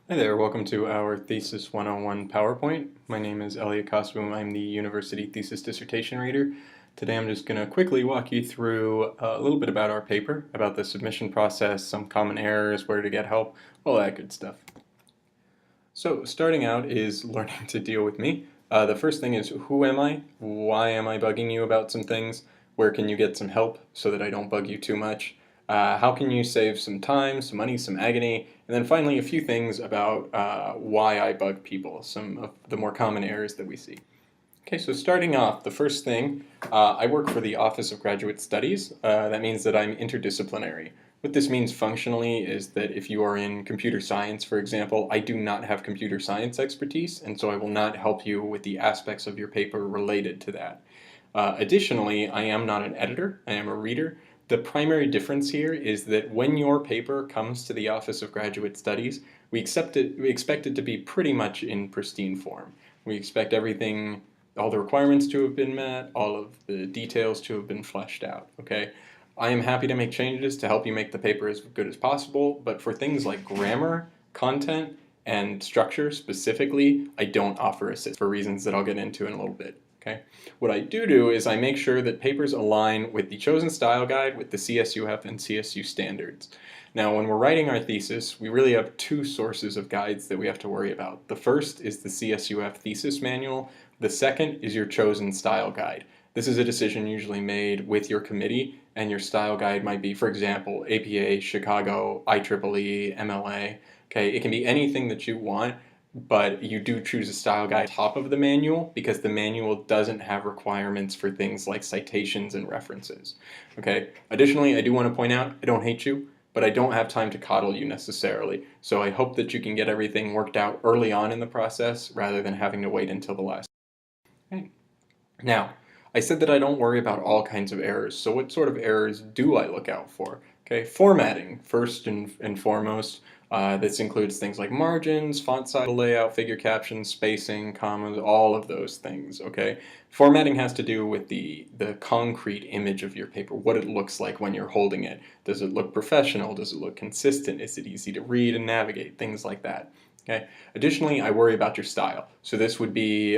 Hi there, welcome to our Thesis 101 PowerPoint. My name is Elliot Kosboom. I'm the University Thesis Dissertation Reader. Today I'm just going to quickly walk you through a little bit about our paper, about the submission process, some common errors, where to get help, all that good stuff. So starting out is learning to deal with me. The first thing is, who am I? Why am I bugging you about some things? Where can you get some help so that I don't bug you too much? How can you save some time, some money, some agony? And then finally, a few things about why I bug people, some of the more common errors that we see. Okay, so starting off, the first thing, I work for the Office of Graduate Studies. That means that I'm interdisciplinary. What this means functionally is that if you are in computer science, for example, I do not have computer science expertise, and so I will not help you with the aspects of your paper related to that. Additionally, I am not an editor, I am a reader. The primary difference here is that when your paper comes to the Office of Graduate Studies, we expect it to be pretty much in pristine form. We expect everything, all the requirements to have been met, all of the details to have been fleshed out, okay? I am happy to make changes to help you make the paper as good as possible, but for things like grammar, content, and structure specifically, I don't offer assistance for reasons that I'll get into in a little bit. Okay. What I do is I make sure that papers align with the chosen style guide with the CSUF and CSU standards. Now, when we're writing our thesis, we really have two sources of guides that we have to worry about. The first is the CSUF thesis manual. The second is your chosen style guide. This is a decision usually made with your committee, and your style guide might be, for example, APA, Chicago, IEEE, MLA. Okay, it can be anything that you want, but you do choose a style guide on top of the manual because the manual doesn't have requirements for things like citations and references. Okay. Additionally, I do want to point out, I don't hate you, but I don't have time to coddle you necessarily. So I hope that you can get everything worked out early on in the process rather than having to wait until the last. Okay. Now, I said that I don't worry about all kinds of errors. So what sort of errors do I look out for? Okay, formatting, first and foremost. This includes things like margins, font size, layout, figure captions, spacing, commas, all of those things, okay? Formatting has to do with the concrete image of your paper, what it looks like when you're holding it. Does it look professional? Does it look consistent? Is it easy to read and navigate? Things like that, okay? Additionally, I worry about your style. So this would be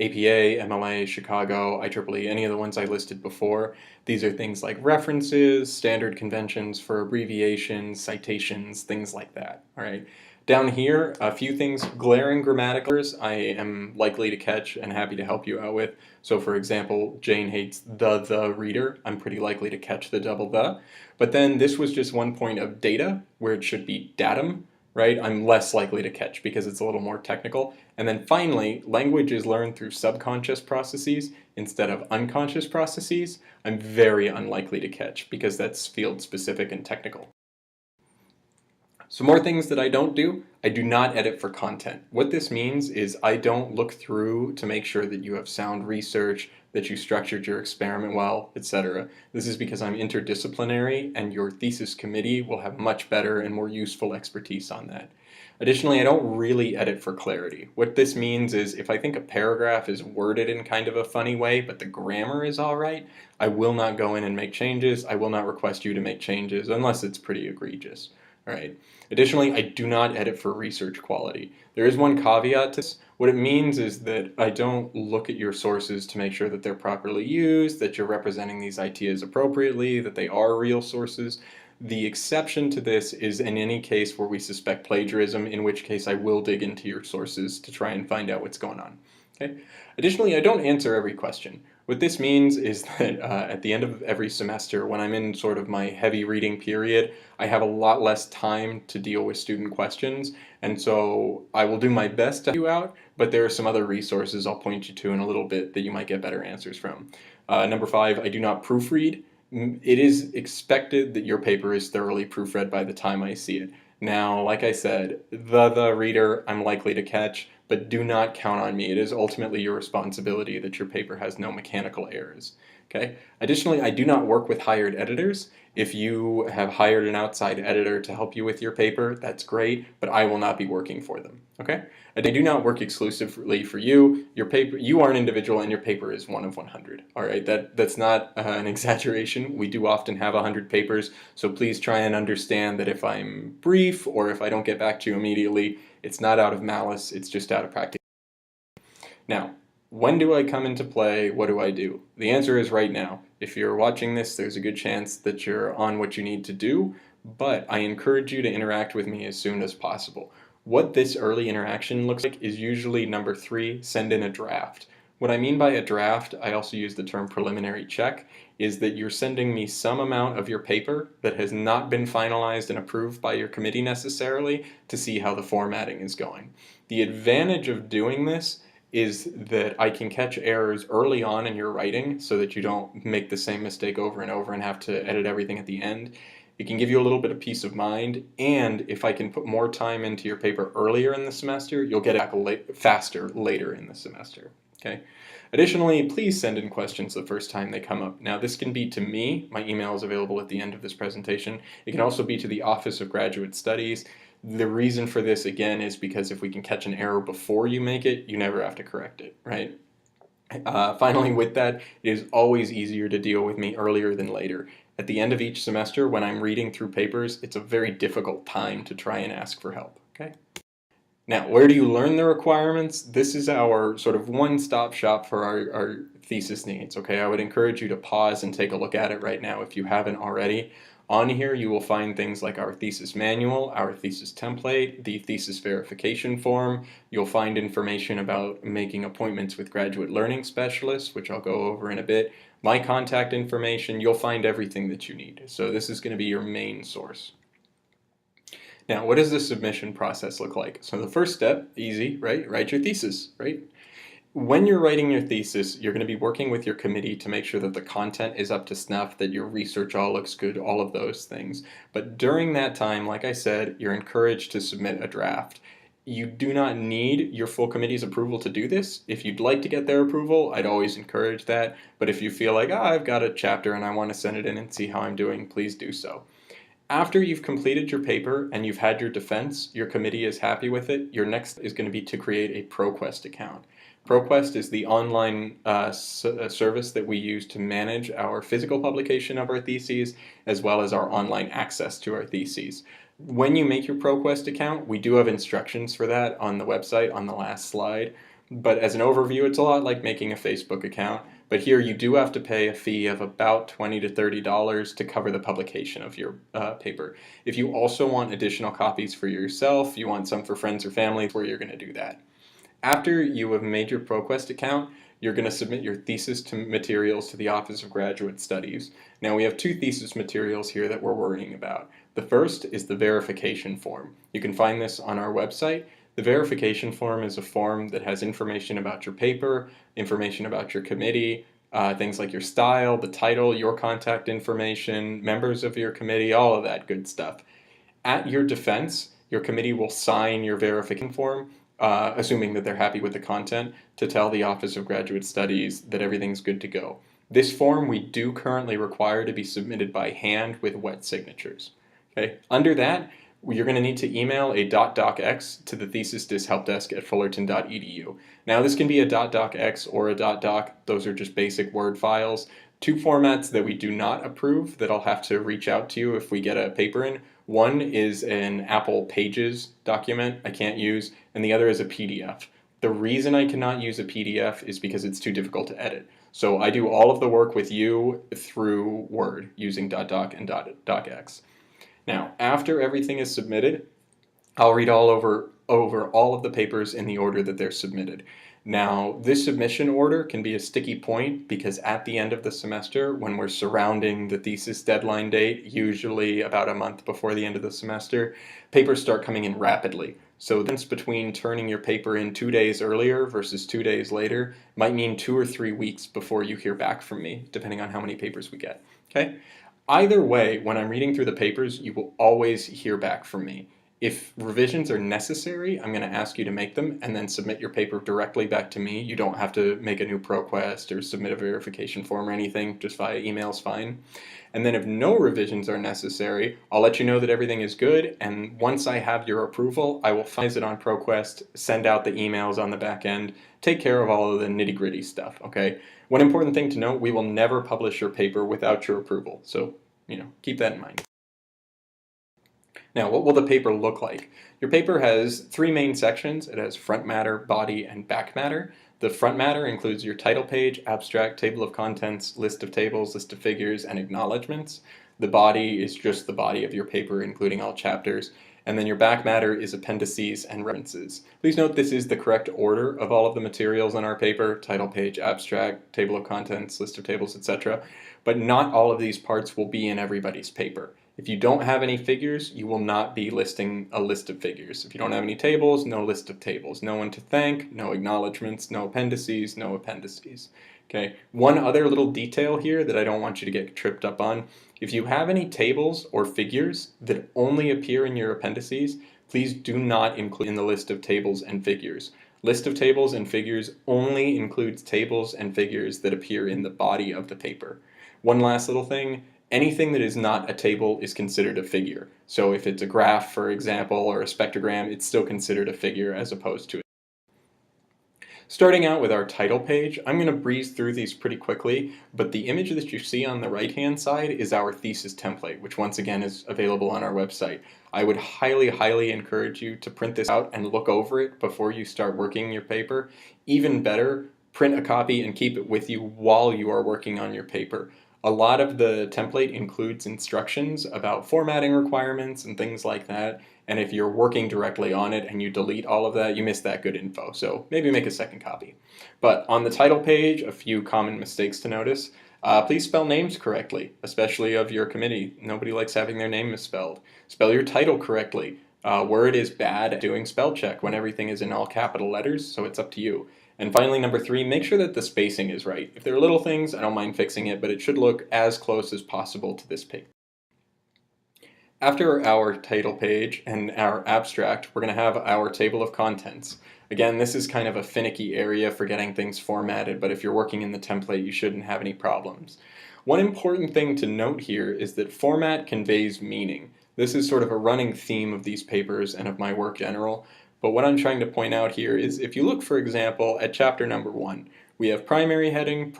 APA, MLA, Chicago, IEEE, any of the ones I listed before. These are things like references, standard conventions for abbreviations, citations, things like that. All right. Down here, a few things, glaring grammatical errors I am likely to catch and happy to help you out with. So for example, Jane hates the reader. I'm pretty likely to catch the double the. But then this was just one point of data where it should be datum, right? I'm less likely to catch because it's a little more technical. And then finally, language is learned through subconscious processes instead of unconscious processes. I'm very unlikely to catch because that's field specific and technical. Some more things that I don't do. I do not edit for content. What this means is I don't look through to make sure that you have sound research, that you structured your experiment well, etc. This is because I'm interdisciplinary and your thesis committee will have much better and more useful expertise on that. Additionally, I don't really edit for clarity. What this means is if I think a paragraph is worded in kind of a funny way, but the grammar is all right, I will not go in and make changes. I will not request you to make changes unless it's pretty egregious. All right. Additionally, I do not edit for research quality. There is one caveat to this. What it means is that I don't look at your sources to make sure that they're properly used, that you're representing these ideas appropriately, that they are real sources. The exception to this is in any case where we suspect plagiarism, in which case I will dig into your sources to try and find out what's going on. Okay? Additionally, I don't answer every question. What this means is that at the end of every semester, when I'm in sort of my heavy reading period, I have a lot less time to deal with student questions, and so I will do my best to help you out, but there are some other resources I'll point you to in a little bit that you might get better answers from. Number 5, I do not proofread. It is expected that your paper is thoroughly proofread by the time I see it. Now, like I said, the reader I'm likely to catch, but do not count on me. It is ultimately your responsibility that your paper has no mechanical errors. Okay. Additionally, I do not work with hired editors. If you have hired an outside editor to help you with your paper, that's great, but I will not be working for them. Okay. And I do not work exclusively for you. Your paper, you are an individual, and your paper is one of 100. All right. That's not an exaggeration. We do often have 100 papers, so please try and understand that if I'm brief or if I don't get back to you immediately, it's not out of malice. It's just out of practice. Now, when do I come into play? What do I do? The answer is right now. If you're watching this, there's a good chance that you're on what you need to do, but I encourage you to interact with me as soon as possible. What this early interaction looks like is usually number 3, send in a draft. What I mean by a draft, I also use the term preliminary check, is that you're sending me some amount of your paper that has not been finalized and approved by your committee necessarily to see how the formatting is going. The advantage of doing this is that I can catch errors early on in your writing so that you don't make the same mistake over and over and have to edit everything at the end. It can give you a little bit of peace of mind, and if I can put more time into your paper earlier in the semester, you'll get it back faster later in the semester. Okay. Additionally, please send in questions the first time they come up. Now, this can be to me. My email is available at the end of this presentation. It can also be to the Office of Graduate Studies. The reason for this, again, is because if we can catch an error before you make it, you never have to correct it, right? Finally, with that, it is always easier to deal with me earlier than later. At the end of each semester, when I'm reading through papers, it's a very difficult time to try and ask for help, okay? Now, where do you learn the requirements? This is our sort of one-stop shop for our thesis needs, okay? I would encourage you to pause and take a look at it right now if you haven't already. On here, you will find things like our thesis manual, our thesis template, the thesis verification form. You'll find information about making appointments with graduate learning specialists, which I'll go over in a bit. My contact information, you'll find everything that you need. So this is going to be your main source. Now, what does the submission process look like? So the first step, easy, right? Write your thesis, right? When you're writing your thesis, you're going to be working with your committee to make sure that the content is up to snuff, that your research all looks good, all of those things. But during that time, like I said, you're encouraged to submit a draft. You do not need your full committee's approval to do this. If you'd like to get their approval, I'd always encourage that. But if you feel like, I've got a chapter and I want to send it in and see how I'm doing, please do so. After you've completed your paper and you've had your defense, your committee is happy with it, your next is going to be to create a ProQuest account. ProQuest is the online service that we use to manage our physical publication of our theses, as well as our online access to our theses. When you make your ProQuest account, we do have instructions for that on the website on the last slide. But as an overview, it's a lot like making a Facebook account. But here you do have to pay a fee of about $20 to $30 to cover the publication of your paper. If you also want additional copies for yourself, you want some for friends or family, where you're going to do that. After you have made your ProQuest account, you're going to submit your thesis materials to the Office of Graduate Studies. Now, we have 2 thesis materials here that we're worrying about. The first is the verification form. You can find this on our website. The verification form is a form that has information about your paper, information about your committee, things like your style, the title, your contact information, members of your committee, all of that good stuff. At your defense, your committee will sign your verification form, assuming that they're happy with the content, to tell the Office of Graduate Studies that everything's good to go. This form we do currently require to be submitted by hand with wet signatures. Okay. Under that, you're going to need to email a .docx to the thesisdishelpdesk@fullerton.edu. Now, this can be a .docx or a .doc. Those are just basic Word files. 2 formats that we do not approve that I'll have to reach out to you if we get a paper in. One is an Apple Pages document I can't use, and the other is a PDF. The reason I cannot use a PDF is because it's too difficult to edit. So I do all of the work with you through Word using .doc and .docx. Now, after everything is submitted, I'll read over all of the papers in the order that they're submitted. Now, this submission order can be a sticky point because at the end of the semester, when we're surrounding the thesis deadline date, usually about a month before the end of the semester, papers start coming in rapidly. So the difference between turning your paper in 2 days earlier versus 2 days later might mean 2 or 3 weeks before you hear back from me, depending on how many papers we get. Okay? Either way, when I'm reading through the papers, you will always hear back from me. If revisions are necessary, I'm going to ask you to make them and then submit your paper directly back to me. You don't have to make a new ProQuest or submit a verification form or anything, just via email is fine. And then if no revisions are necessary, I'll let you know that everything is good, and once I have your approval, I will finalize it on ProQuest, send out the emails on the back end, take care of all of the nitty-gritty stuff, okay? One important thing to note, we will never publish your paper without your approval, so, keep that in mind. Now, what will the paper look like? Your paper has 3 main sections. It has front matter, body, and back matter. The front matter includes your title page, abstract, table of contents, list of tables, list of figures, and acknowledgments. The body is just the body of your paper, including all chapters. And then your back matter is appendices and references. Please note this is the correct order of all of the materials on our paper: title page, abstract, table of contents, list of tables, etc. But not all of these parts will be in everybody's paper. If you don't have any figures, you will not be listing a list of figures. If you don't have any tables, no list of tables. No one to thank, no acknowledgments, no appendices, no appendices. Okay, one other little detail here that I don't want you to get tripped up on. If you have any tables or figures that only appear in your appendices, please do not include in the list of tables and figures. List of tables and figures only includes tables and figures that appear in the body of the paper. One last little thing. Anything that is not a table is considered a figure. So if it's a graph, for example, or a spectrogram, it's still considered a figure as opposed to. Starting out with our title page, I'm going to breeze through these pretty quickly, but the image that you see on the right-hand side is our thesis template, which once again is available on our website. I would highly encourage you to print this out and look over it before you start working your paper. Even better, print a copy and keep it with you while you are working on your paper. A lot of the template includes instructions about formatting requirements and things like that, and if you're working directly on it and you delete all of that, you miss that good info, so maybe make a second copy. But on the title page, a few common mistakes to notice. Please spell names correctly, especially of your committee. Nobody likes having their name misspelled. Spell your title correctly. Word is bad at doing spell check when everything is in all capital letters, so it's up to you. And finally, number 3, make sure that the spacing is right. If there are little things, I don't mind fixing it, but it should look as close as possible to this page. After our title page and our abstract, we're going to have our table of contents. Again, this is kind of a finicky area for getting things formatted, but if you're working in the template, you shouldn't have any problems. One important thing to note here is that format conveys meaning. This is sort of a running theme of these papers and of my work in general. But what I'm trying to point out here is if you look, for example, at chapter number 1, we have primary heading,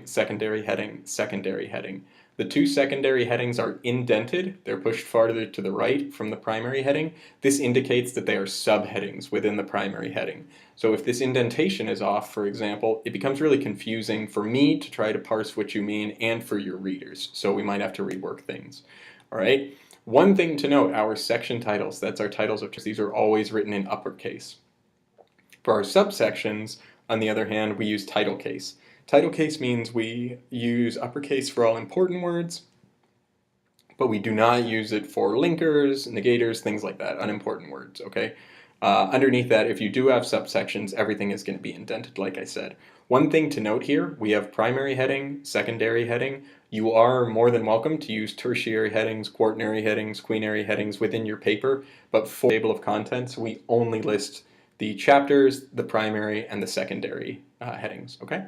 secondary heading, secondary heading. The 2 secondary headings are indented. They're pushed farther to the right from the primary heading. This indicates that they are subheadings within the primary heading. So if this indentation is off, for example, it becomes really confusing for me to try to parse what you mean and for your readers. So we might have to rework things. All right. One thing to note, our section titles, that's our titles of these are always written in uppercase. For our subsections, on the other hand, we use title case. Title case means we use uppercase for all important words, but we do not use it for linkers, negators, things like that, unimportant words, okay? Underneath that, if you do have subsections, everything is going to be indented, like I said. One thing to note here, we have primary heading, secondary heading. You are more than welcome to use tertiary headings, quaternary headings, quinary headings within your paper, but for the table of contents, we only list the chapters, the primary, and the secondary headings, okay?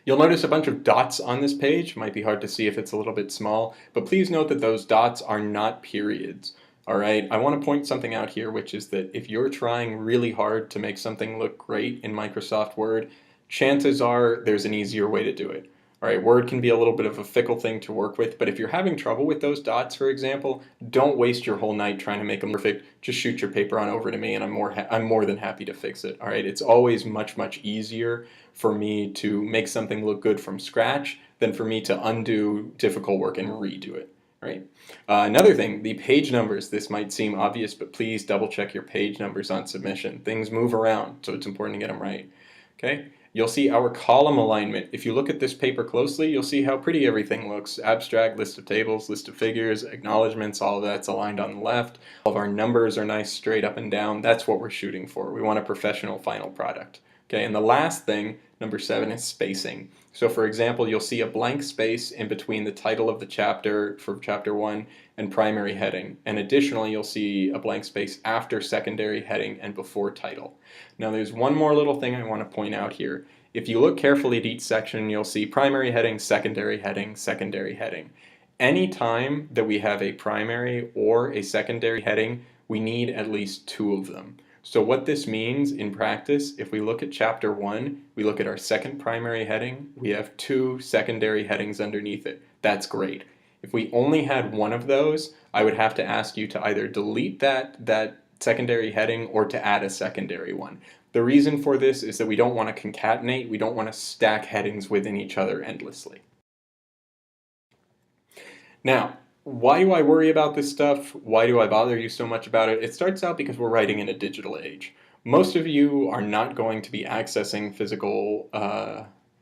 You'll notice a bunch of dots on this page. Might be hard to see if it's a little bit small, but please note that those dots are not periods. All right, I want to point something out here, which is that if you're trying really hard to make something look great in Microsoft Word, chances are there's an easier way to do it. All right, Word can be a little bit of a fickle thing to work with, but if you're having trouble with those dots, for example, don't waste your whole night trying to make them perfect. Just shoot your paper on over to me, and I'm more than happy to fix it. All right, it's always much easier for me to make something look good from scratch than for me to undo difficult work and redo it. Right. Another thing, the page numbers. This might seem obvious, but please double check your page numbers on submission. Things move around, so it's important to get them right. Okay. You'll see our column alignment. If you look at this paper closely, you'll see how pretty everything looks. Abstract, list of tables, list of figures, acknowledgments, all of that's aligned on the left. All of our numbers are nice straight up and down. That's what we're shooting for. We want a professional final product. Okay, and the last thing, number 7, is spacing. So for example, you'll see a blank space in between the title of the chapter for chapter 1 and primary heading. And additionally, you'll see a blank space after secondary heading and before title. Now there's one more little thing I want to point out here. If you look carefully at each section, you'll see primary heading, secondary heading, secondary heading. Any time that we have a primary or a secondary heading, we need at least 2 of them. So what this means in practice, if we look at chapter 1, we look at our second primary heading, we have 2 secondary headings underneath it. That's great. If we only had one of those, I would have to ask you to either delete that secondary heading or to add a secondary one. The reason for this is that we don't want to concatenate, we don't want to stack headings within each other endlessly. Now, why do I worry about this stuff? Why do I bother you so much about it? It starts out because we're writing in a digital age. Most of you are not going to be accessing physical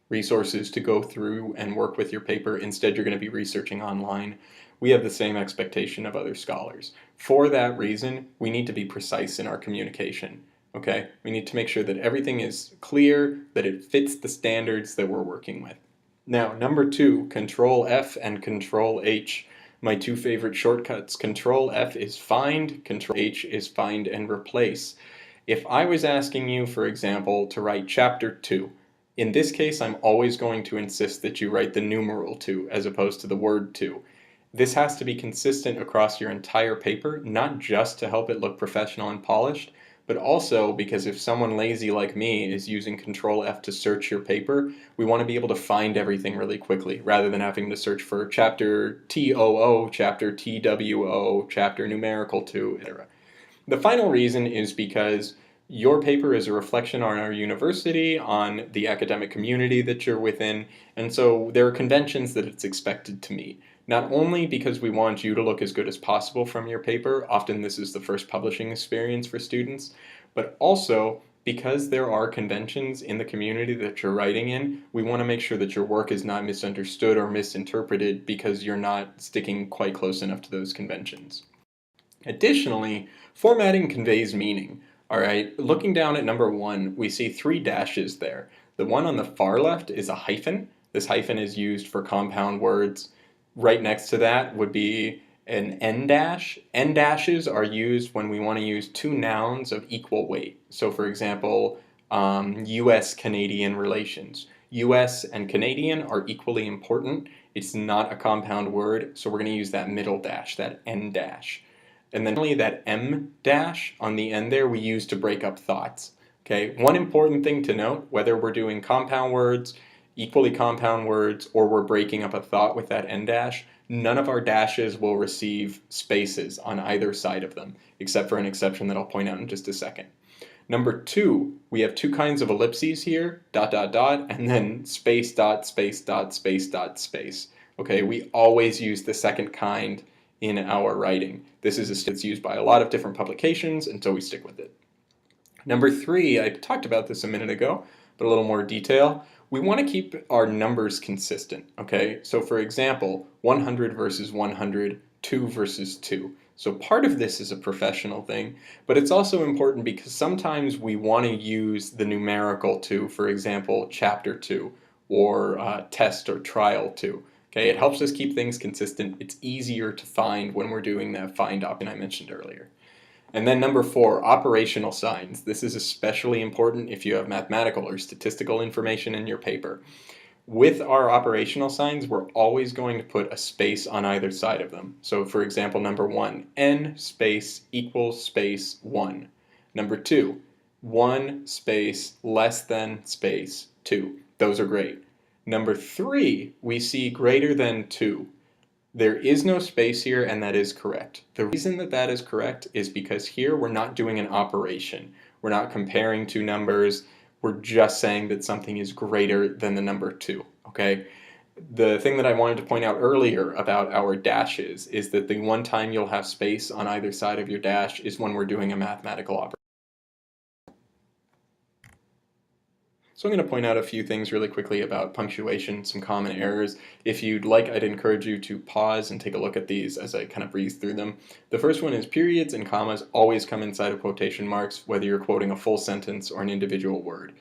resources to go through and work with your paper. Instead, you're going to be researching online. We have the same expectation of other scholars. For that reason, we need to be precise in our communication. Okay? We need to make sure that everything is clear, that it fits the standards that we're working with. Now, number 2, Control F and Control H. My 2 favorite shortcuts. Control F is find, Control H is find and replace. If I was asking you, for example, to write chapter 2, in this case I'm always going to insist that you write the numeral 2 as opposed to the word 2. This has to be consistent across your entire paper, not just to help it look professional and polished, but also because if someone lazy like me is using Control F to search your paper, we want to be able to find everything really quickly rather than having to search for chapter TOO, chapter TWO, chapter numerical 2, etc. The final reason is because your paper is a reflection on our university, on the academic community that you're within, and so there are conventions that it's expected to meet. Not only because we want you to look as good as possible from your paper, often this is the first publishing experience for students, but also because there are conventions in the community that you're writing in, we want to make sure that your work is not misunderstood or misinterpreted because you're not sticking quite close enough to those conventions. Additionally, formatting conveys meaning. All right, looking down at number 1, we see 3 dashes there. The one on the far left is a hyphen. This hyphen is used for compound words. Right next to that would be an N dash. N dashes are used when we want to use 2 nouns of equal weight. So for example, US-Canadian relations. US and Canadian are equally important. It's not a compound word, so we're going to use that middle dash, that N dash. And then finally that M dash on the end there we use to break up thoughts. Okay, one important thing to note, whether we're doing compound words, equally compound words, or we're breaking up a thought with that N dash, none of our dashes will receive spaces on either side of them, except for an exception that I'll point out in just a second. Number 2, we have 2 kinds of ellipses here, dot, dot, dot, and then space, dot, space, dot, space, dot, space. Okay, we always use the second kind in our writing. This is a style that's used by a lot of different publications, and so we stick with it. Number 3, I talked about this a minute ago, but a little more detail. We want to keep our numbers consistent, okay? So for example, 100 versus 100, 2 versus 2. So part of this is a professional thing, but it's also important because sometimes we want to use the numerical 2, for example, chapter 2, or test or trial 2. Okay, it helps us keep things consistent. It's easier to find when we're doing that find option I mentioned earlier. And then number 4, operational signs. This is especially important if you have mathematical or statistical information in your paper. With our operational signs, we're always going to put a space on either side of them. So for example, number 1, n space equals space 1. Number 2, 1 space less than space 2. Those are great. Number 3, we see greater than 2. There is no space here, and that is correct. The reason that that is correct is because here we're not doing an operation. We're not comparing 2 numbers. We're just saying that something is greater than the number 2, okay? The thing that I wanted to point out earlier about our dashes is that the one time you'll have space on either side of your dash is when we're doing a mathematical operation. So I'm going to point out a few things really quickly about punctuation, some common errors. If you'd like, I'd encourage you to pause and take a look at these as I kind of breeze through them. The first one is periods and commas always come inside of quotation marks, whether you're quoting a full sentence or an individual word.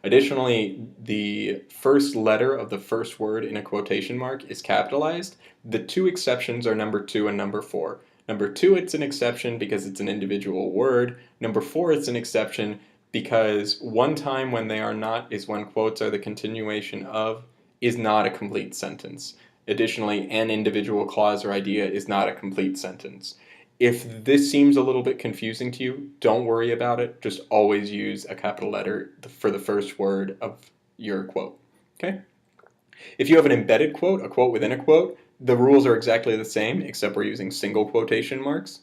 Additionally, the first letter of the first word in a quotation mark is capitalized. The two exceptions are number 2 and number 4. Number 2, it's an exception because it's an individual word. Number 4, it's an exception because one time when they are not is when quotes are the continuation of is not a complete sentence. Additionally, an individual clause or idea is not a complete sentence. If this seems a little bit confusing to you, don't worry about it. Just always use a capital letter for the first word of your quote. Okay? If you have an embedded quote, a quote within a quote, the rules are exactly the same, except we're using single quotation marks.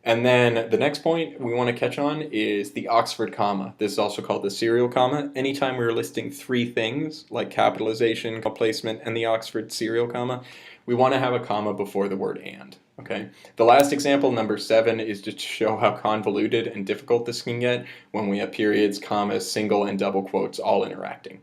And then the next point we want to catch on is the Oxford comma. This is also called the serial comma. Anytime we're listing 3 things, like capitalization, placement, and the Oxford serial comma, we want to have a comma before the word and. Okay. The last example, number 7, is just to show how convoluted and difficult this can get when we have periods, commas, single and double quotes all interacting.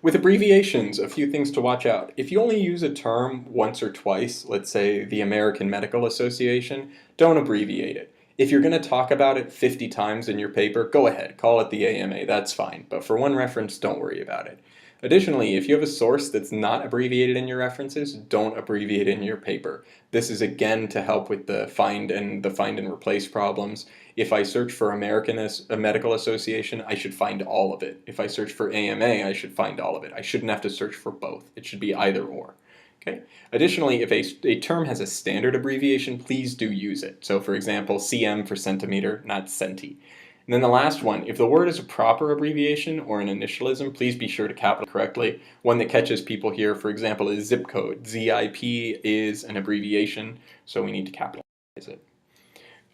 With abbreviations, a few things to watch out. If you only use a term once or twice, let's say the American Medical Association, don't abbreviate it. If you're going to talk about it 50 times in your paper, go ahead, call it the AMA, that's fine. But for one reference, don't worry about it. Additionally, if you have a source that's not abbreviated in your references, don't abbreviate in your paper. This is again to help with the find and replace problems. If I search for American Medical Association, I should find all of it. If I search for AMA, I should find all of it. I shouldn't have to search for both. It should be either or. Okay. Additionally, if a term has a standard abbreviation, please do use it. So for example, cm for centimeter, not centi. And then the last one, if the word is a proper abbreviation or an initialism, please be sure to capitalize correctly. One that catches people here, for example, is zip code. ZIP is an abbreviation, so we need to capitalize it.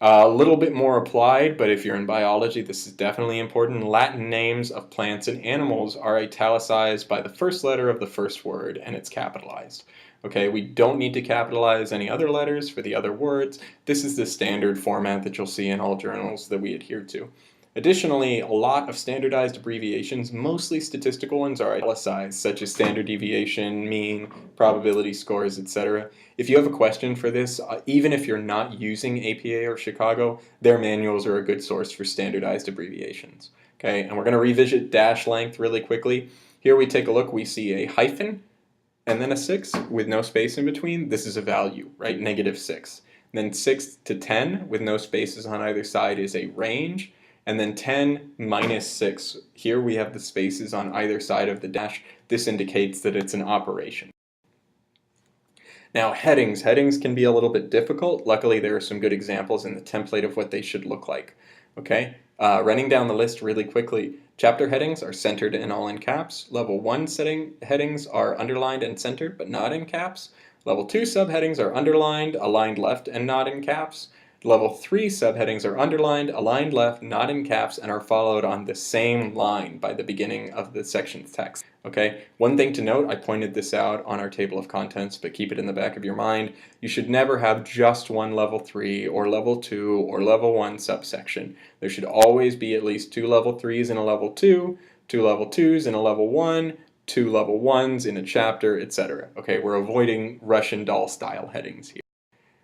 A little bit more applied, but if you're in biology, this is definitely important. Latin names of plants and animals are italicized by the first letter of the first word, and it's capitalized. Okay, we don't need to capitalize any other letters for the other words. This is the standard format that you'll see in all journals that we adhere to. Additionally, a lot of standardized abbreviations, mostly statistical ones, are italicized, such as standard deviation, mean, probability scores, etc. If you have a question for this, even if you're not using APA or Chicago, their manuals are a good source for standardized abbreviations. Okay, and we're going to revisit dash length really quickly. Here we take a look, we see a hyphen, and then a 6 with no space in between. This is a value, right? -6. Then 6 to 10 with no spaces on either side is a range. And then 10 minus 6. Here we have the spaces on either side of the dash. This indicates that it's an operation. Now headings. Headings can be a little bit difficult. Luckily there are some good examples in the template of what they should look like. Okay, running down the list really quickly. Chapter headings are centered and all in caps. Level 1 headings are underlined and centered but not in caps. Level 2 subheadings are underlined, aligned left, and not in caps. Level 3 subheadings are underlined, aligned left, not in caps, and are followed on the same line by the beginning of the section's text. Okay, one thing to note, I pointed this out on our table of contents, but keep it in the back of your mind. You should never have just one level 3 or level 2 or level 1 subsection. There should always be at least 2 level 3s in a level 2, 2 level 2s in a level 1, 2 level 1s in a chapter, etc. Okay, we're avoiding Russian doll style headings here.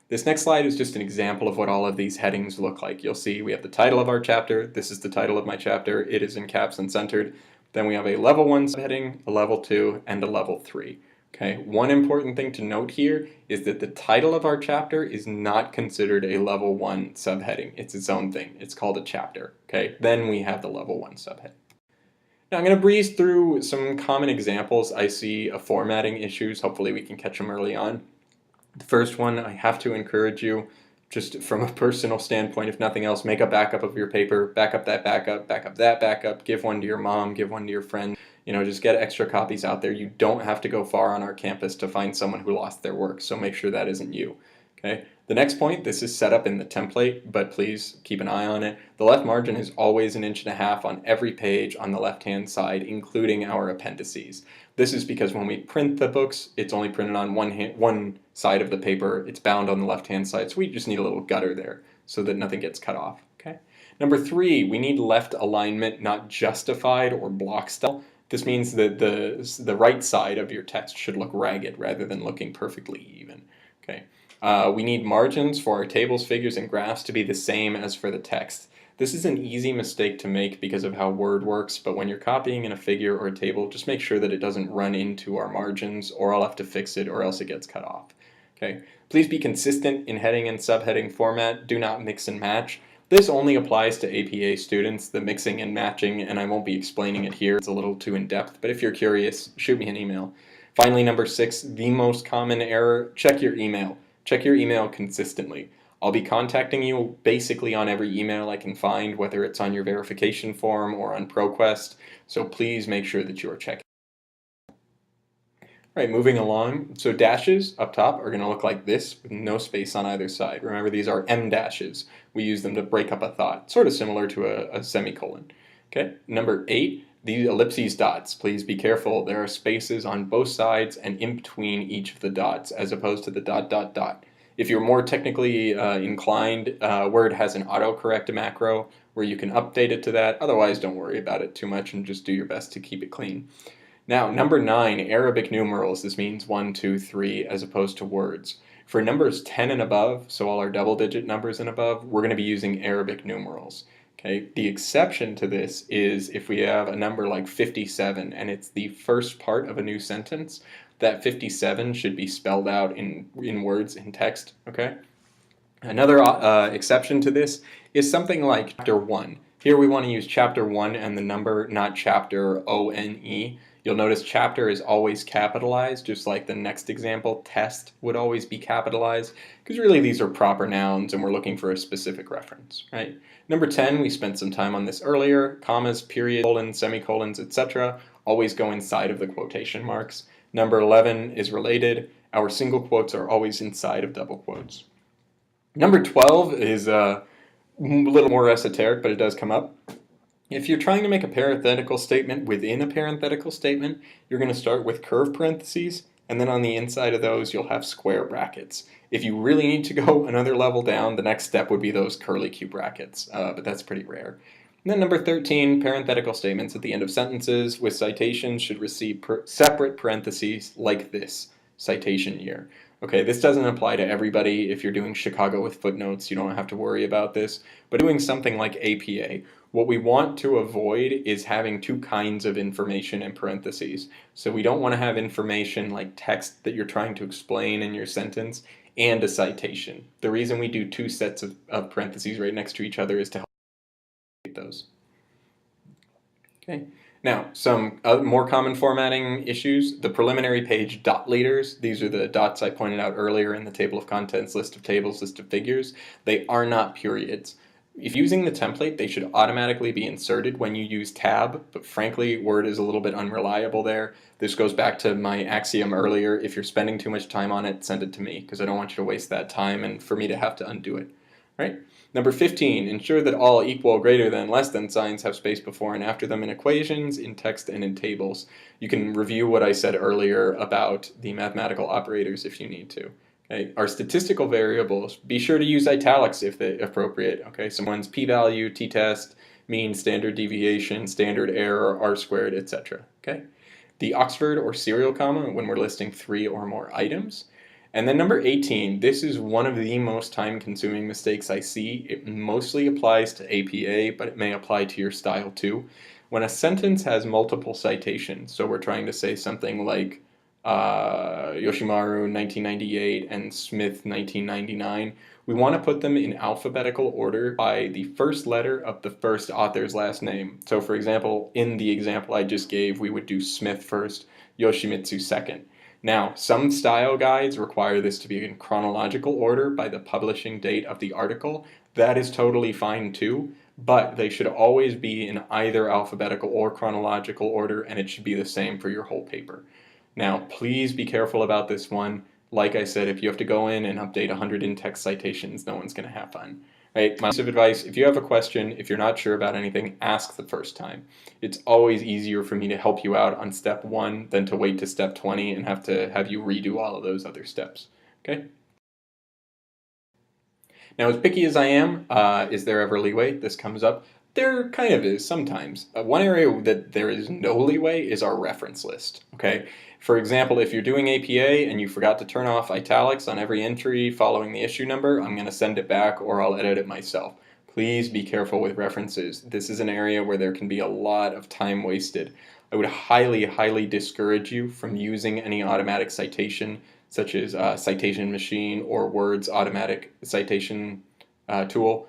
This next slide is just an example of what all of these headings look like. You'll see we have the title of our chapter. This is the title of my chapter. It is in caps and centered. Then we have a level 1 subheading, a level 2, and a level 3. Okay, one important thing to note here is that the title of our chapter is not considered a level 1 subheading. It's its own thing. It's called a chapter. Okay, then we have the level 1 subheading. Now I'm going to breeze through some common examples I see of formatting issues. Hopefully we can catch them early on. The first one, I have to encourage you, just from a personal standpoint, if nothing else, make a backup of your paper, back up that backup, give one to your mom, give one to your friend, just get extra copies out there. You don't have to go far on our campus to find someone who lost their work, so make sure that isn't you. Okay. The next point, this is set up in the template, but please keep an eye on it. The left margin is always 1.5 inches on every page on the left-hand side, including our appendices. This is because when we print the books, it's only printed on one side of the paper. It's bound on the left-hand side, so we just need a little gutter there so that nothing gets cut off. Okay. Number 3, we need left alignment, not justified or block style. This means that the right side of your text should look ragged rather than looking perfectly even. Okay. We need margins for our tables, figures, and graphs to be the same as for the text. This is an easy mistake to make because of how Word works, but when you're copying in a figure or a table, just make sure that it doesn't run into our margins, or I'll have to fix it, or else it gets cut off. Okay. Please be consistent in heading and subheading format. Do not mix and match. This only applies to APA students, the mixing and matching, and I won't be explaining it here. It's a little too in-depth, but if you're curious, shoot me an email. Finally, number 6, the most common error, check your email. Check your email consistently. I'll be contacting you basically on every email I can find, whether it's on your verification form or on ProQuest, so please make sure that you are checking. All right, moving along. So dashes up top are going to look like this with no space on either side. Remember, these are M dashes. We use them to break up a thought, sort of similar to a semicolon. Okay, number 8, the ellipses dots. Please be careful. There are spaces on both sides and in between each of the dots, as opposed to the dot, dot, dot. If you're more technically inclined, Word has an autocorrect macro where you can update it to that. Otherwise, don't worry about it too much and just do your best to keep it clean. Now, number 9, Arabic numerals. This means 1, 2, 3, as opposed to words. For numbers 10 and above, so all our double-digit numbers and above, we're going to be using Arabic numerals. Okay. The exception to this is if we have a number like 57 and it's the first part of a new sentence, that 57 should be spelled out in words, in text. Okay. Another exception to this is something like chapter 1. Here we want to use chapter 1 and the number, not chapter, O-N-E. You'll notice chapter is always capitalized, just like the next example, test, would always be capitalized, because really these are proper nouns and we're looking for a specific reference, right? Number 10, we spent some time on this earlier, commas, period, colons, semicolons, etc. always go inside of the quotation marks. Number 11 is related. Our single quotes are always inside of double quotes. Number 12 is a little more esoteric, but it does come up. If you're trying to make a parenthetical statement within a parenthetical statement, you're going to start with curved parentheses, and then on the inside of those you'll have square brackets. If you really need to go another level down, the next step would be those curly Q brackets, but that's pretty rare. And then number 13, parenthetical statements at the end of sentences with citations should receive separate parentheses like this, citation year. Okay, this doesn't apply to everybody. If you're doing Chicago with footnotes, you don't have to worry about this. But doing something like APA, what we want to avoid is having two kinds of information in parentheses. So we don't want to have information like text that you're trying to explain in your sentence and a citation. The reason we do two sets of parentheses right next to each other is to help those. Okay. Now, some more common formatting issues. The preliminary page dot leaders, these are the dots I pointed out earlier in the table of contents, list of tables, list of figures. They are not periods. If using the template, they should automatically be inserted when you use tab, but frankly, Word is a little bit unreliable there. This goes back to my axiom earlier. If you're spending too much time on it, send it to me, because I don't want you to waste that time and for me to have to undo it. Right? Number 15, ensure that all equal, greater than, less than signs have space before and after them in equations, in text, and in tables. You can review what I said earlier about the mathematical operators if you need to. Okay. Our statistical variables, be sure to use italics if appropriate. Okay, someone's p-value, t-test, mean, standard deviation, standard error, r-squared, etc. Okay. The Oxford or serial comma when we're listing 3 or more items. And then number 18, this is one of the most time-consuming mistakes I see. It mostly applies to APA, but it may apply to your style too. When a sentence has multiple citations, so we're trying to say something like Yoshimaru 1998 and Smith 1999, we want to put them in alphabetical order by the first letter of the first author's last name. So for example, in the example I just gave, we would do Smith first, Yoshimitsu second. Now, some style guides require this to be in chronological order by the publishing date of the article. That is totally fine too, but they should always be in either alphabetical or chronological order, and it should be the same for your whole paper. Now, please be careful about this one. Like I said, if you have to go in and update 100 in-text citations, no one's going to have fun. Right? My piece of advice, if you have a question, if you're not sure about anything, ask the first time. It's always easier for me to help you out on step 1 than to wait to step 20 and have you redo all of those other steps. Okay? Now, as picky as I am, is there ever leeway? This comes up. There kind of is sometimes. One area that there is no leeway is our reference list, okay? For example, if you're doing APA and you forgot to turn off italics on every entry following the issue number, I'm going to send it back or I'll edit it myself. Please be careful with references. This is an area where there can be a lot of time wasted. I would highly, highly discourage you from using any automatic citation, such as Citation Machine or Word's automatic citation tool.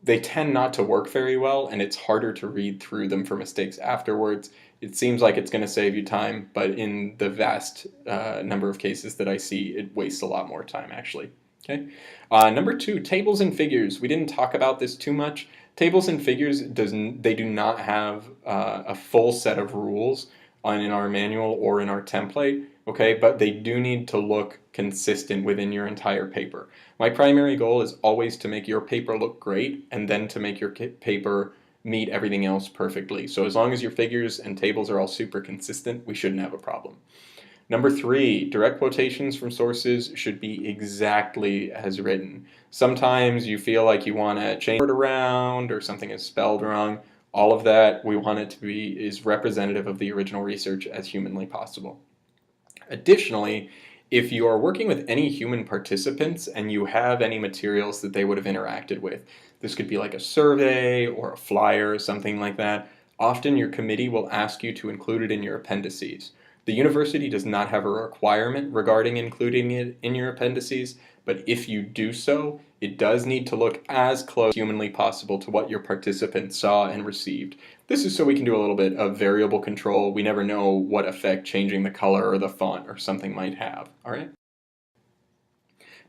They tend not to work very well, and it's harder to read through them for mistakes afterwards. It seems like it's going to save you time, but in the vast number of cases that I see, it wastes a lot more time actually. Okay. Number 2, tables and figures. We didn't talk about this too much. Tables and figures, they do not have a full set of rules in our manual or in our template, okay, but they do need to look consistent within your entire paper. My primary goal is always to make your paper look great and then to make your paper meet everything else perfectly. So as long as your figures and tables are all super consistent, we shouldn't have a problem. Number 3, direct quotations from sources should be exactly as written. Sometimes you feel like you want to change it around or something is spelled wrong. All of that we want it to be as representative of the original research as humanly possible. Additionally, if you are working with any human participants and you have any materials that they would have interacted with, this could be like a survey or a flyer or something like that, often your committee will ask you to include it in your appendices. The university does not have a requirement regarding including it in your appendices, but if you do so, it does need to look as close as humanly possible to what your participants saw and received. This is so we can do a little bit of variable control. We never know what effect changing the color or the font or something might have, all right?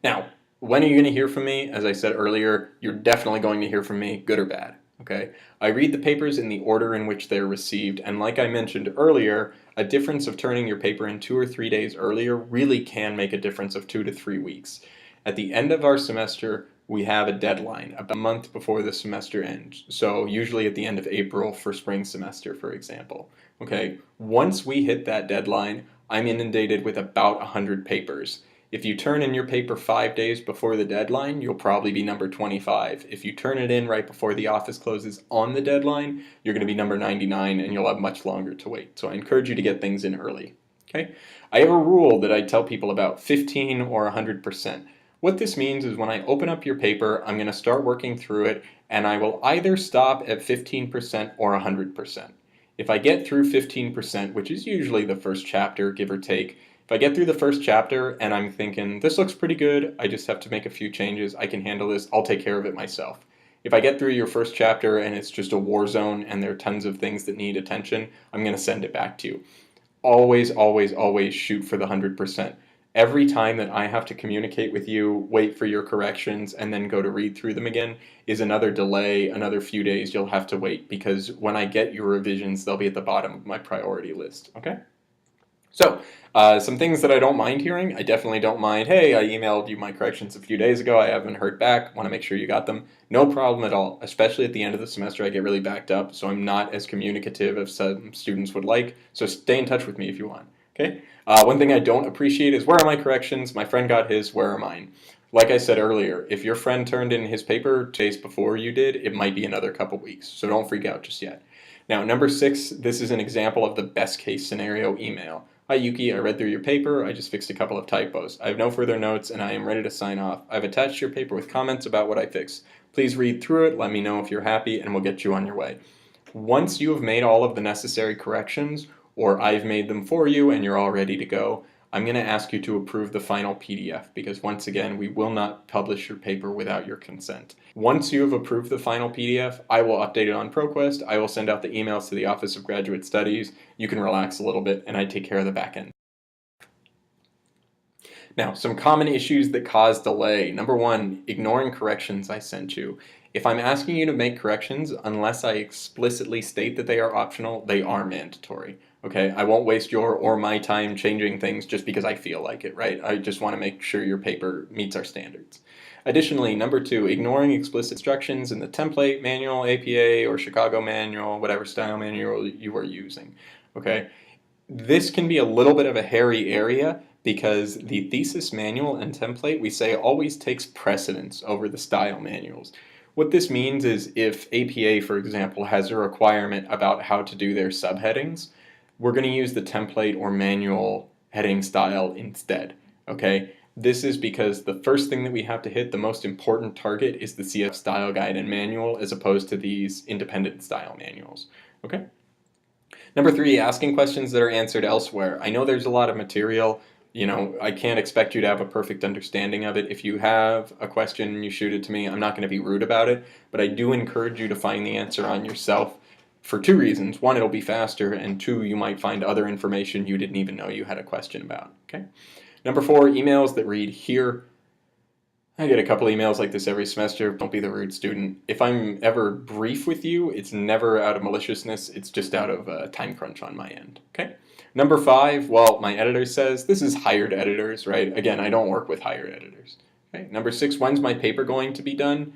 Now, when are you going to hear from me? As I said earlier, you're definitely going to hear from me, good or bad. Okay, I read the papers in the order in which they're received, and like I mentioned earlier, a difference of turning your paper in 2 or 3 days earlier really can make a difference of 2 to 3 weeks. At the end of our semester, we have a deadline, about a month before the semester ends. So usually at the end of April for spring semester, for example. Okay, once we hit that deadline, I'm inundated with about 100 papers. If you turn in your paper 5 days before the deadline, you'll probably be number 25. If you turn it in right before the office closes on the deadline, you're going to be number 99 and you'll have much longer to wait. So I encourage you to get things in early. Okay? I have a rule that I tell people about, 15 or 100%. What this means is when I open up your paper, I'm going to start working through it and I will either stop at 15% or 100%. If I get through 15%, which is usually the first chapter, give or take, if I get through the first chapter and I'm thinking, this looks pretty good, I just have to make a few changes, I can handle this, I'll take care of it myself. If I get through your first chapter and it's just a war zone and there are tons of things that need attention, I'm going to send it back to you. Always, always, always shoot for the 100%. Every time that I have to communicate with you, wait for your corrections, and then go to read through them again is another delay, another few days you'll have to wait, because when I get your revisions, they'll be at the bottom of my priority list, okay? So, some things that I don't mind hearing. I definitely don't mind, hey, I emailed you my corrections a few days ago, I haven't heard back, want to make sure you got them. No problem at all, especially at the end of the semester I get really backed up, so I'm not as communicative as some students would like, so stay in touch with me if you want, okay? One thing I don't appreciate is, where are my corrections? My friend got his, where are mine? Like I said earlier, if your friend turned in his paper 2 days before you did, it might be another couple weeks, so don't freak out just yet. Now, number 6, this is an example of the best case scenario email. Hi Yuki, I read through your paper, I just fixed a couple of typos. I have no further notes and I am ready to sign off. I've attached your paper with comments about what I fixed. Please read through it, let me know if you're happy, and we'll get you on your way. Once you have made all of the necessary corrections, or I've made them for you and you're all ready to go, I'm going to ask you to approve the final PDF, because once again, we will not publish your paper without your consent. Once you have approved the final PDF, I will update it on ProQuest, I will send out the emails to the Office of Graduate Studies, you can relax a little bit, and I take care of the back end. Now, some common issues that cause delay. Number 1, ignoring corrections I sent you. If I'm asking you to make corrections, unless I explicitly state that they are optional, they are mandatory. Okay, I won't waste your or my time changing things just because I feel like it, right? I just want to make sure your paper meets our standards. Additionally, number 2, ignoring explicit instructions in the template, manual, APA, or Chicago manual, whatever style manual you are using. Okay, this can be a little bit of a hairy area because the thesis manual and template, we say, always takes precedence over the style manuals. What this means is if APA, for example, has a requirement about how to do their subheadings, we're going to use the template or manual heading style instead, okay? This is because the first thing that we have to hit, the most important target, is the CF style guide and manual as opposed to these independent style manuals, okay? Number 3, asking questions that are answered elsewhere. I know there's a lot of material. I can't expect you to have a perfect understanding of it. If you have a question and you shoot it to me, I'm not going to be rude about it, but I do encourage you to find the answer on yourself for 2 reasons. 1, it'll be faster, and 2, you might find other information you didn't even know you had a question about, okay? Number 4, emails that read here. I get a couple emails like this every semester. Don't be the rude student. If I'm ever brief with you, it's never out of maliciousness. It's just out of a time crunch on my end, okay? Number 5, well, my editor says this is hired editors, right? Again, I don't work with hired editors. Okay? Number 6, when's my paper going to be done?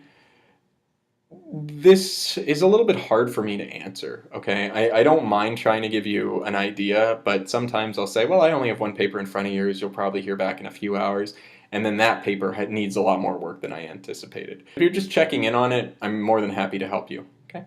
This is a little bit hard for me to answer, okay? I don't mind trying to give you an idea, but sometimes I'll say, well, I only have one paper in front of yours. You'll probably hear back in a few hours. And then that paper needs a lot more work than I anticipated. If you're just checking in on it, I'm more than happy to help you, okay?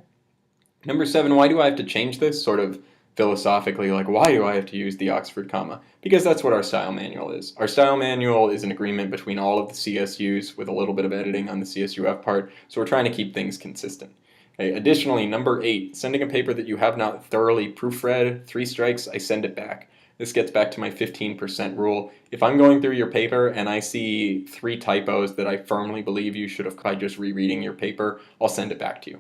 Number 7, why do I have to change this? Sort of philosophically, like, why do I have to use the Oxford comma? Because that's what our style manual is. Our style manual is an agreement between all of the CSUs with a little bit of editing on the CSUF part, so we're trying to keep things consistent. Okay. Additionally, number 8, sending a paper that you have not thoroughly proofread, 3 strikes, I send it back. This gets back to my 15% rule. If I'm going through your paper and I see 3 typos that I firmly believe you should have by just rereading your paper, I'll send it back to you.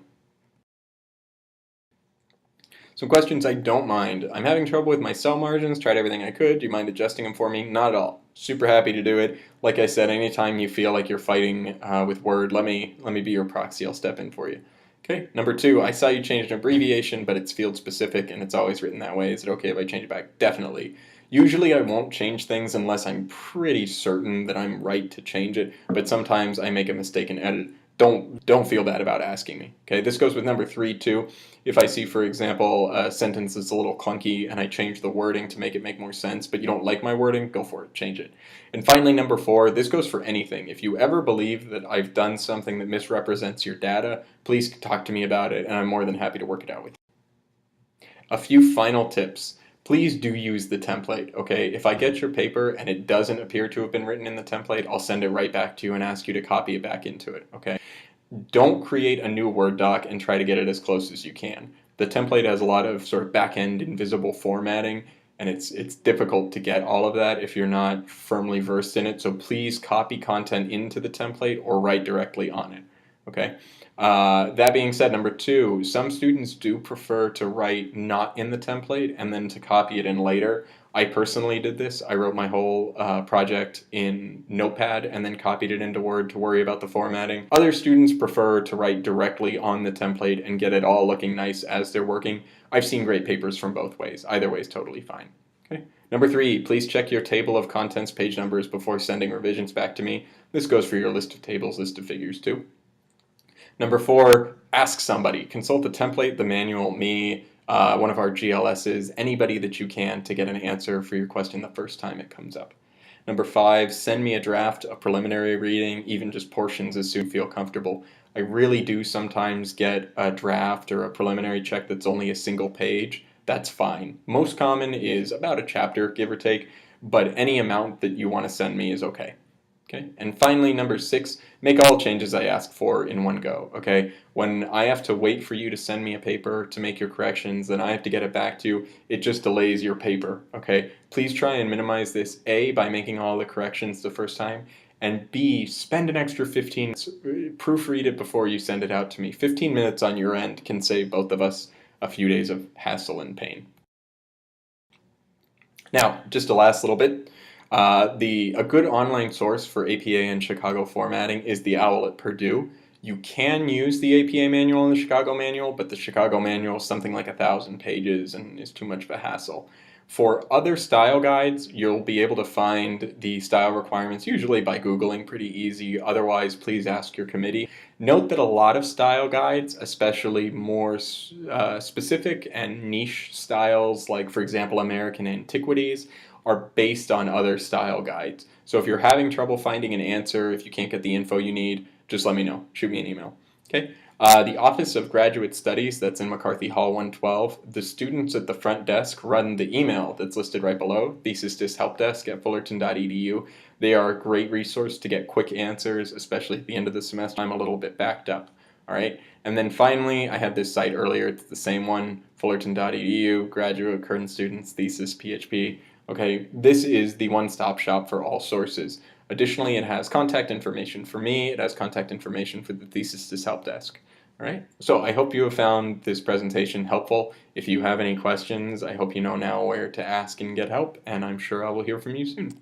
Some questions I don't mind. I'm having trouble with my cell margins, tried everything I could. Do you mind adjusting them for me? Not at all. Super happy to do it. Like I said, anytime you feel like you're fighting with Word, let me be your proxy. I'll step in for you. Okay, number 2, I saw you change an abbreviation, but it's field specific and it's always written that way. Is it okay if I change it back? Definitely. Usually I won't change things unless I'm pretty certain that I'm right to change it, but sometimes I make a mistake and edit. Don't feel bad about asking me. Okay, this goes with number 3 too. If I see, for example, a sentence that's a little clunky and I change the wording to make it make more sense, but you don't like my wording, go for it, change it. And finally, number 4, this goes for anything. If you ever believe that I've done something that misrepresents your data, please talk to me about it, and I'm more than happy to work it out with you. A few final tips. Please do use the template, okay? If I get your paper and it doesn't appear to have been written in the template, I'll send it right back to you and ask you to copy it back into it, okay? Don't create a new Word doc and try to get it as close as you can. The template has a lot of sort of back-end invisible formatting, and it's difficult to get all of that if you're not firmly versed in it, so please copy content into the template or write directly on it, okay? That being said, number 2, some students do prefer to write not in the template and then to copy it in later. I personally did this. I wrote my whole project in Notepad and then copied it into Word to worry about the formatting. Other students prefer to write directly on the template and get it all looking nice as they're working. I've seen great papers from both ways. Either way is totally fine. Okay. Number 3, please check your table of contents page numbers before sending revisions back to me. This goes for your list of tables, list of figures too. Number 4, ask somebody. Consult the template, the manual, me, one of our GLSs, anybody that you can to get an answer for your question the first time it comes up. Number 5, send me a draft, a preliminary reading, even just portions as soon as you feel comfortable. I really do sometimes get a draft or a preliminary check that's only a single page. That's fine. Most common is about a chapter, give or take, but any amount that you want to send me is okay. Okay, and finally, number 6, make all changes I ask for in one go, okay? When I have to wait for you to send me a paper to make your corrections, then I have to get it back to you, it just delays your paper, okay? Please try and minimize this, A, by making all the corrections the first time, and B, spend an extra 15 minutes, proofread it before you send it out to me. 15 minutes on your end can save both of us a few days of hassle and pain. Now, just a last little bit. A good online source for APA and Chicago formatting is the OWL at Purdue. You can use the APA manual and the Chicago manual, but the Chicago manual is something like 1,000 pages and is too much of a hassle. For other style guides, you'll be able to find the style requirements usually by Googling, pretty easy. Otherwise, please ask your committee. Note that a lot of style guides, especially more specific and niche styles, like for example American Antiquities, are based on other style guides. So if you're having trouble finding an answer, if you can't get the info you need, just let me know. Shoot me an email. Okay. The Office of Graduate Studies, that's in McCarthy Hall 112. The students at the front desk run the email that's listed right below, Thesis Help Desk at fullerton.edu. They are a great resource to get quick answers, especially at the end of the semester. I'm a little bit backed up. All right. And then finally, I had this site earlier. It's the same one, fullerton.edu, graduate, current students, thesis, PHP. Okay, this is the one-stop shop for all sources. Additionally, it has contact information for me. It has contact information for the Thesis Help Desk. All right. So I hope you have found this presentation helpful. If you have any questions, I hope you know now where to ask and get help, and I'm sure I will hear from you soon.